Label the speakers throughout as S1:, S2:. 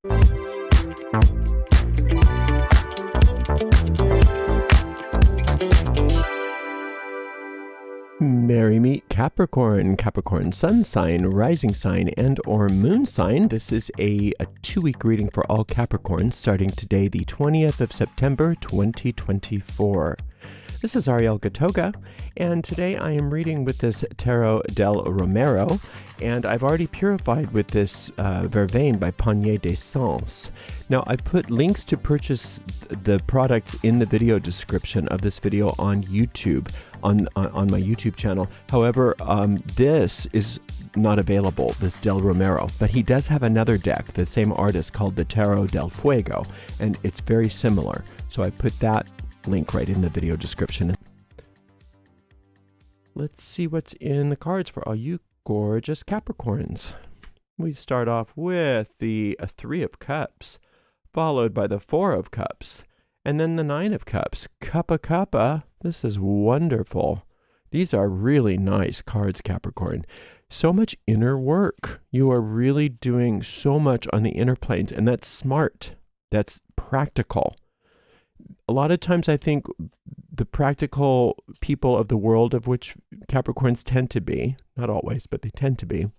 S1: Merry meet Capricorn, Capricorn sun sign, rising sign, and or moon sign. This is a 2-week reading for all Capricorns starting today, the 20th of September, 2024. This is Ariel Gatoga, and today I am reading with this Tarot del Romero, and I've already purified with this Vervain by Panier des Sens. Now, I've put links to purchase the products in the video description of this video on YouTube, on my YouTube channel. However, this is not available, this Del Romero, but he does have another deck, the same artist, called the Tarot del Fuego, and it's very similar. So I put that link right in the video description. Let's see what's in the cards for all you gorgeous Capricorns. We start off with the 3 of Cups, followed by the 4 of Cups, and then the 9 of Cups. Kappa. This is wonderful. These are really nice cards, Capricorn. So much inner work. You are really doing so much on the inner planes, and that's smart. That's practical. A lot of times I think the practical people of the world, of which Capricorns tend to be, not always, but they tend to be,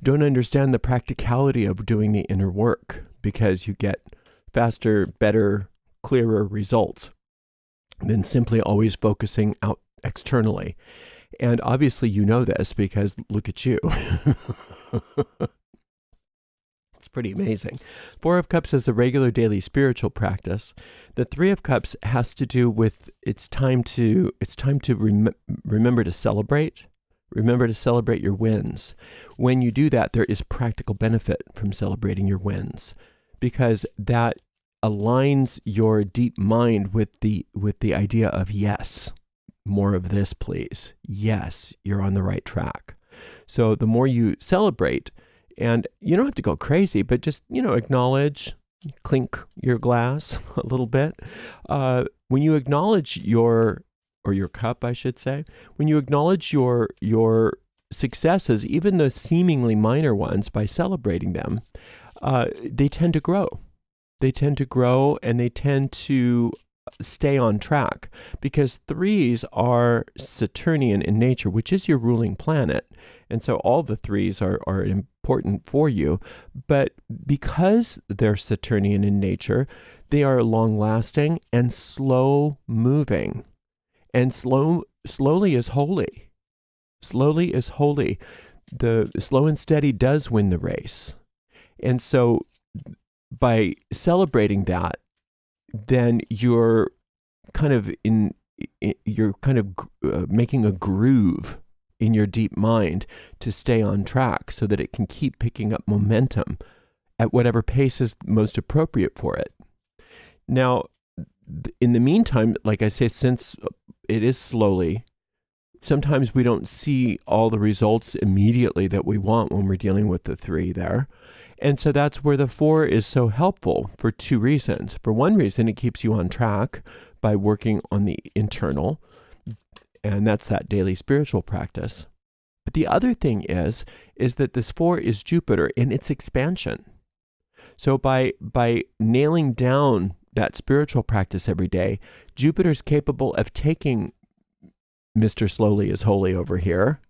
S1: don't understand the practicality of doing the inner work, because you get faster, better, clearer results than simply always focusing out externally. And obviously you know this because look at you. It's pretty amazing. 4 of Cups is a regular daily spiritual practice. The 3 of Cups has to do with it's time to remember to celebrate. Remember to celebrate your wins. When you do that, there is practical benefit from celebrating your wins, because that aligns your deep mind with the idea of yes, more of this, please. Yes, you're on the right track. So the more you celebrate, and you don't have to go crazy, but just, acknowledge, clink your glass a little bit. When you acknowledge your cup, I should say, when you acknowledge your successes, even the seemingly minor ones, by celebrating them, they tend to grow. They tend to grow, and they tend to stay on track, because 3s are Saturnian in nature, which is your ruling planet. And so all the 3s are important for you, but because they're Saturnian in nature, they are long-lasting and slow-moving. And slowly is holy. Slowly is holy. The slow and steady does win the race. And so by celebrating that, then you're kind of making a groove in your deep mind to stay on track, so that it can keep picking up momentum at whatever pace is most appropriate for it. Now, in the meantime, like I say, since it is slowly, sometimes we don't see all the results immediately that we want when we're dealing with the 3 there. And so that's where the 4 is so helpful for 2 reasons. For one reason, it keeps you on track by working on the internal, and that's that daily spiritual practice. But the other thing is that this 4 is Jupiter in its expansion. So by nailing down that spiritual practice every day, Jupiter's capable of taking Mr. Slowly is Holy over here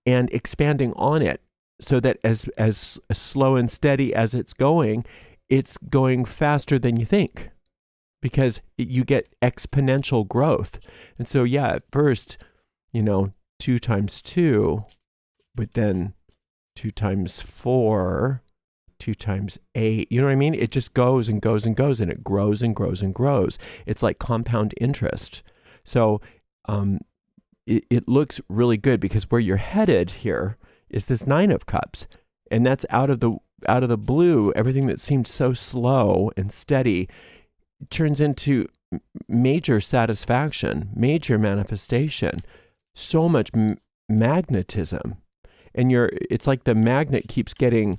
S1: and expanding on it, so that as slow and steady as it's going faster than you think, because you get exponential growth. And so, yeah, at first, 2 times 2, but then 2 times 4, 2 times 8, you know what I mean? It just goes and goes and goes, and it grows and grows and grows. It's like compound interest. So it looks really good, because where you're headed here is this 9 of Cups, and that's out of the blue. Everything that seemed so slow and steady turns into major satisfaction, major manifestation, so much magnetism, and it's like the magnet keeps getting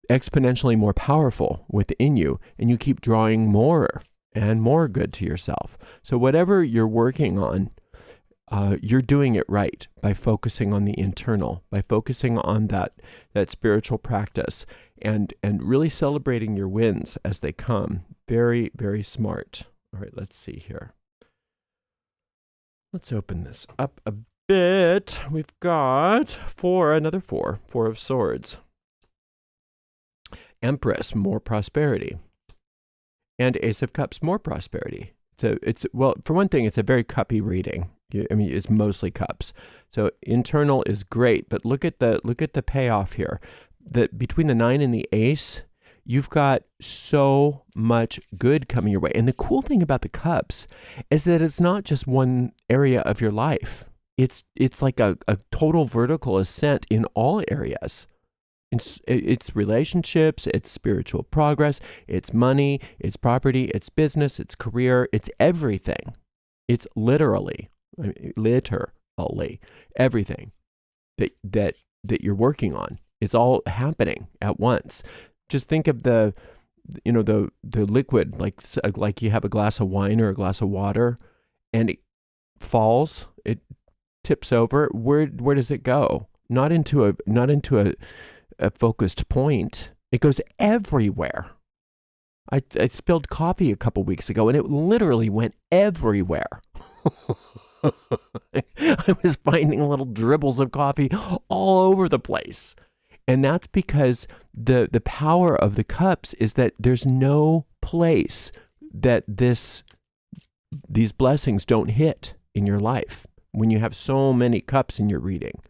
S1: exponentially more powerful within you, and you keep drawing more and more good to yourself. So whatever you're working on, you're doing it right by focusing on the internal, by focusing on that spiritual practice and really celebrating your wins as they come. Very, very smart. All right, let's see here. Let's open this up a bit. We've got another four of swords. Empress, more prosperity. And Ace of Cups, more prosperity. Well, for one thing, it's a very cuppy reading. I mean, it's mostly cups. So internal is great, but look at the payoff here. That between the 9 and the Ace, you've got so much good coming your way. And the cool thing about the cups is that it's not just one area of your life. It's like a total vertical ascent in all areas. It's relationships, it's spiritual progress, it's money, it's property, it's business, it's career, it's everything. It's literally everything that you're working on. It's all happening at once. Just think of the liquid, like you have a glass of wine or a glass of water, and it falls, it tips over. Where does it go? Not into a focused point. It goes everywhere. I spilled coffee a couple weeks ago, and it literally went everywhere. I was finding little dribbles of coffee all over the place. And that's because the power of the cups is that there's no place that these blessings don't hit in your life when you have so many cups in your reading.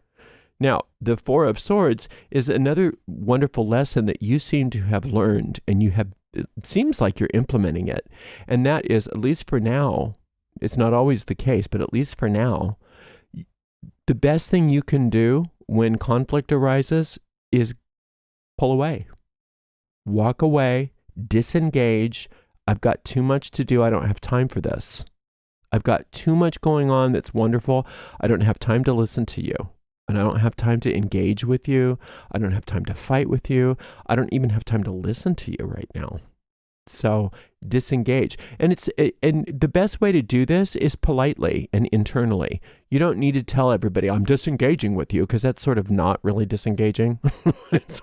S1: Now, the Four of Swords is another wonderful lesson that you seem to have learned, and it seems like you're implementing it. And that is, at least for now, it's not always the case, but at least for now, the best thing you can do when conflict arises is pull away. Walk away, disengage. I've got too much to do. I don't have time for this. I've got too much going on that's wonderful. I don't have time to listen to you. And I don't have time to engage with you. I don't have time to fight with you. I don't even have time to listen to you right now. So disengage. And the best way to do this is politely and internally. You don't need to tell everybody, I'm disengaging with you, because that's sort of not really disengaging. If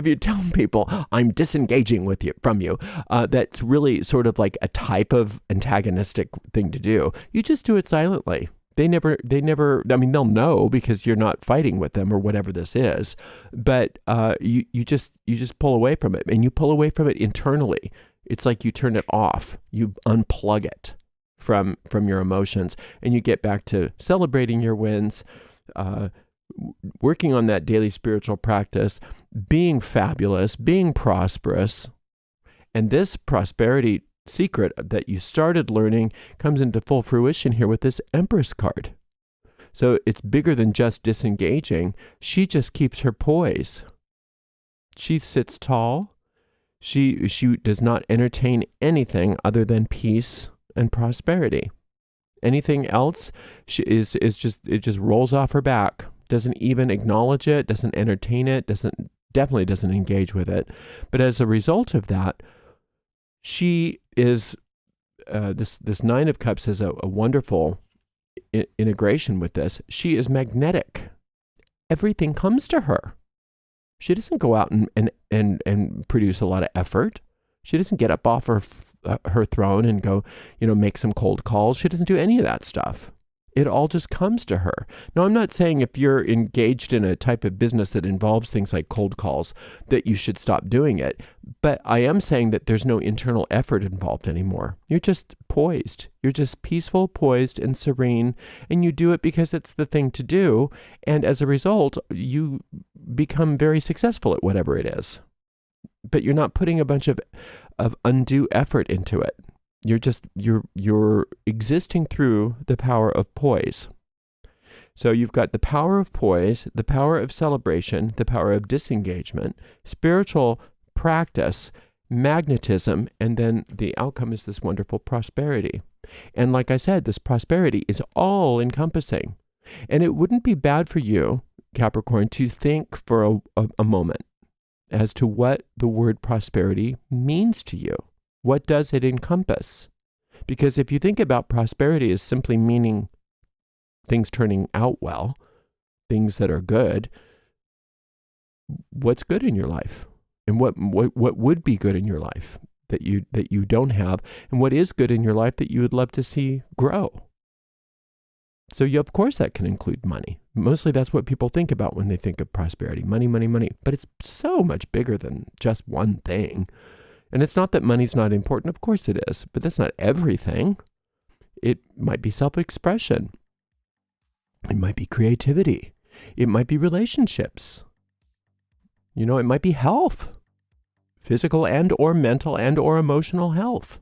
S1: you tell people I'm disengaging from you, that's really sort of like a type of antagonistic thing to do. You just do it silently. They never, I mean, they'll know because you're not fighting with them or whatever this is, but you just pull away from it, and you pull away from it internally. It's like you turn it off, you unplug it from your emotions, and you get back to celebrating your wins, working on that daily spiritual practice, being fabulous, being prosperous. And this prosperity secret that you started learning comes into full fruition here with this Empress card. So it's bigger than just disengaging. She just keeps her poise. She sits tall. She does not entertain anything other than peace and prosperity. Anything else it just rolls off her back. Doesn't even acknowledge it, doesn't entertain it, definitely doesn't engage with it. But as a result of that, she is, this Nine of Cups is a wonderful integration with this. She is magnetic. Everything comes to her. She doesn't go out and produce a lot of effort. She doesn't get up off her throne and go, make some cold calls. She doesn't do any of that stuff. It all just comes to her. Now, I'm not saying if you're engaged in a type of business that involves things like cold calls that you should stop doing it. But I am saying that there's no internal effort involved anymore. You're just poised. You're just peaceful, poised, and serene. And you do it because it's the thing to do. And as a result, you become very successful at whatever it is. But you're not putting a bunch of undue effort into it. You're existing through the power of poise. So you've got the power of poise, the power of celebration, the power of disengagement, spiritual practice, magnetism, and then the outcome is this wonderful prosperity. And like I said, this prosperity is all encompassing. And it wouldn't be bad for you, Capricorn, to think for a moment as to what the word prosperity means to you. What does it encompass? Because if you think about prosperity as simply meaning things turning out well, things that are good, what's good in your life? And what would be good in your life that you don't have? And what is good in your life that you would love to see grow? So of course that can include money. Mostly that's what people think about when they think of prosperity. Money, money, money. But it's so much bigger than just one thing. And it's not that money's not important. Of course it is. But that's not everything. It might be self-expression. It might be creativity. It might be relationships. It might be health. Physical and or mental and or emotional health.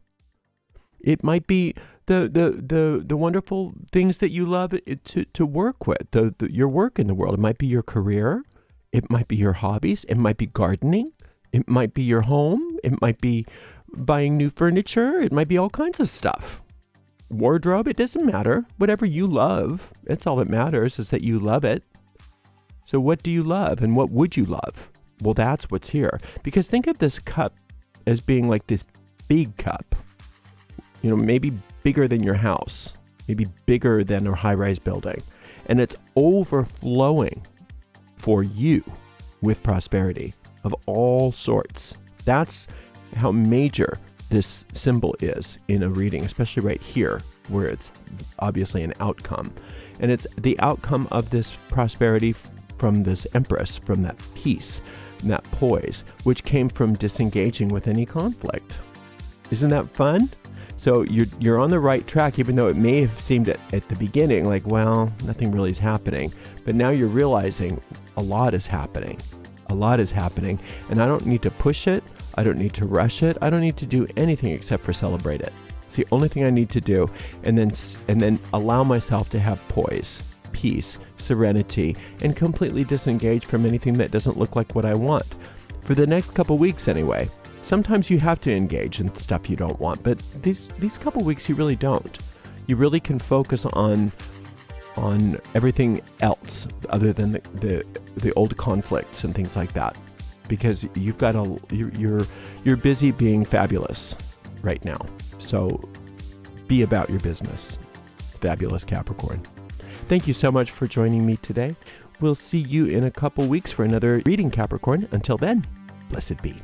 S1: It might be the wonderful things that you love to work with, your work in the world. It might be your career. It might be your hobbies. It might be gardening. It might be your home. It might be buying new furniture. It might be all kinds of stuff. Wardrobe, it doesn't matter. Whatever you love, that's all that matters, is that you love it. So what do you love and what would you love? Well, that's what's here. Because think of this cup as being like this big cup. Maybe bigger than your house, maybe bigger than a high-rise building. And it's overflowing for you with prosperity of all sorts. That's how major this symbol is in a reading, especially right here, where it's obviously an outcome. And it's the outcome of this prosperity from this Empress, from that peace, and that poise, which came from disengaging with any conflict. Isn't that fun? So you're on the right track, even though it may have seemed at the beginning like, well, nothing really is happening. But now you're realizing a lot is happening. A lot is happening. And I don't need to push it. I don't need to rush it. I don't need to do anything except for celebrate it. It's the only thing I need to do. And then allow myself to have poise, peace, serenity, and completely disengage from anything that doesn't look like what I want. For the next couple weeks anyway. Sometimes you have to engage in stuff you don't want, but these couple weeks you really don't. You really can focus on everything else other than the old conflicts and things like that, because you're busy being fabulous right now. So be about your business, fabulous Capricorn. Thank you so much for joining me today. We'll see you in a couple weeks for another reading, Capricorn. Until then, blessed be.